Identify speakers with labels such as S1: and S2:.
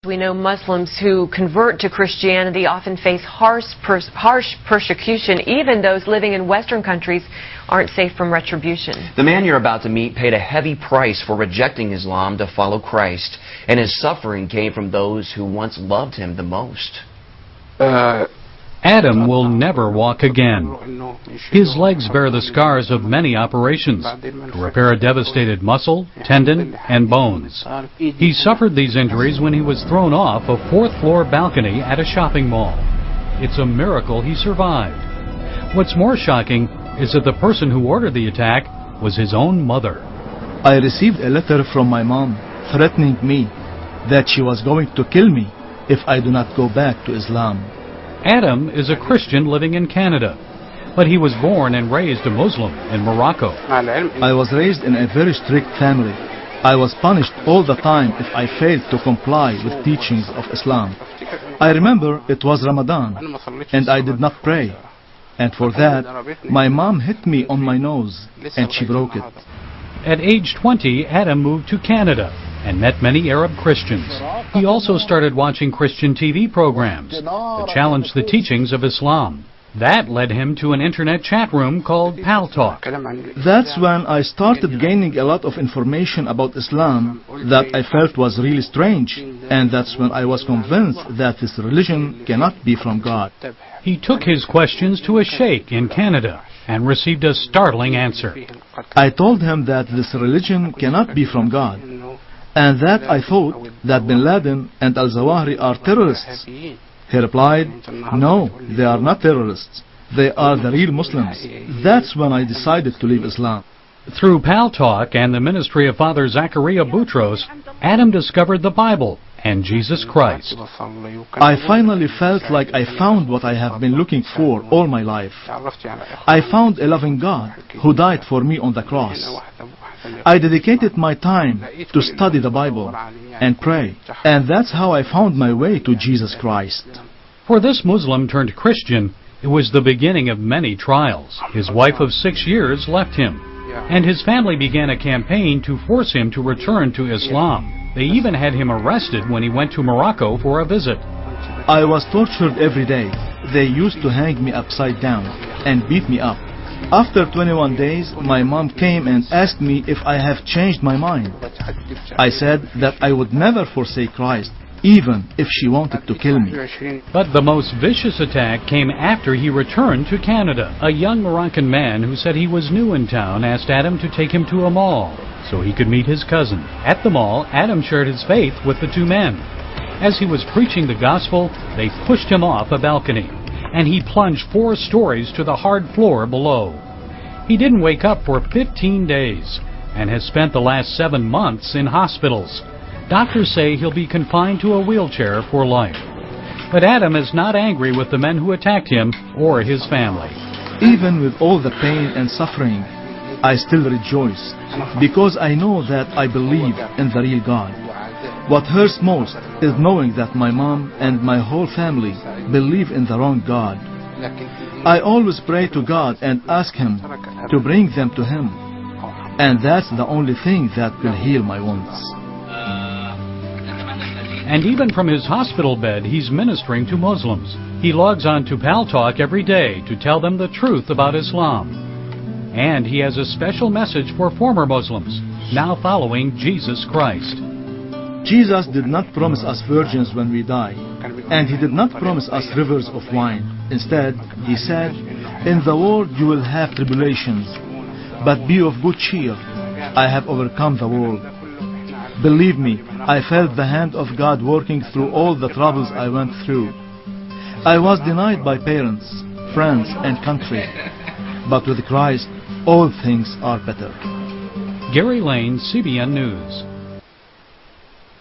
S1: We know Muslims who convert to Christianity often face harsh persecution. Even those living in Western countries aren't safe from retribution.
S2: The man you're about to meet paid a heavy price for rejecting Islam to follow Christ, and his suffering came from those who once loved him the most.
S3: Adam will never walk again. His legs bear the scars of many operations to repair a devastated muscle, tendon, and bones. He suffered these injuries when he was thrown off a fourth-floor balcony at a shopping mall. It's a miracle he survived. What's more shocking is that the person who ordered the attack was his own mother.
S4: I received a letter from my mom threatening me that she was going to kill me if I do not go back to Islam.
S3: Adam is a Christian living in Canada, but he was born and raised a Muslim in Morocco.
S4: I was raised in a very strict family. I was punished all the time if I failed to comply with teachings of Islam. I remember it was Ramadan and I did not pray, and for that my mom hit me on my nose and she broke it.
S3: At age 20, Adam moved to Canada and met many Arab Christians. He also started watching Christian TV programs that challenged the teachings of Islam. That led him to an internet chat room called Pal Talk.
S4: That's when I started gaining a lot of information about Islam that I felt was really strange, and that's when I was convinced that this religion cannot be from God.
S3: He took his questions to a sheikh in Canada and received a startling answer.
S4: I told him that this religion cannot be from God, and that I thought that Bin Laden and al-Zawahiri are terrorists. He replied, no, they are not terrorists. They are the real Muslims. That's when I decided to leave Islam.
S3: Through Pal Talk and the ministry of Father Zachariah Boutros, Adam discovered the Bible and Jesus Christ.
S4: I finally felt like I found what I have been looking for all my life. I found a loving God who died for me on the cross. I dedicated my time to study the Bible and pray, and that's how I found my way to Jesus Christ.
S3: For this Muslim turned Christian, it was the beginning of many trials. His wife of 6 years left him, and his family began a campaign to force him to return to Islam. They even had him arrested when he went to Morocco for a visit.
S4: I was tortured every day. They used to hang me upside down and beat me up. After 21 days, my mom came and asked me if I have changed my mind. I said that I would never forsake Christ, even if she wanted to kill me.
S3: But the most vicious attack came after he returned to Canada. A young Moroccan man who said he was new in town asked Adam to take him to a mall so he could meet his cousin. At the mall, Adam shared his faith with the two men. As he was preaching the gospel, they pushed him off a balcony, and he plunged 4 stories to the hard floor below. He didn't wake up for 15 days and has spent the last 7 months in hospitals. Doctors say he'll be confined to a wheelchair for life. But Adam is not angry with the men who attacked him or his family.
S4: Even with all the pain and suffering, I still rejoice because I know that I believe in the real God. What hurts most is knowing that my mom and my whole family believe in the wrong God. I always pray to God and ask Him to bring them to Him, and that's the only thing that will heal my wounds.
S3: And even from his hospital bed, he's ministering to Muslims. He logs on to Pal Talk every day to tell them the truth about Islam. And he has a special message for former Muslims, now following Jesus Christ.
S4: Jesus did not promise us virgins when we die, and He did not promise us rivers of wine. Instead, He said, in the world you will have tribulations, but be of good cheer. I have overcome the world. Believe me, I felt the hand of God working through all the troubles I went through. I was denied by parents, friends, and country, but with Christ, all things are better.
S3: Gary Lane, CBN News.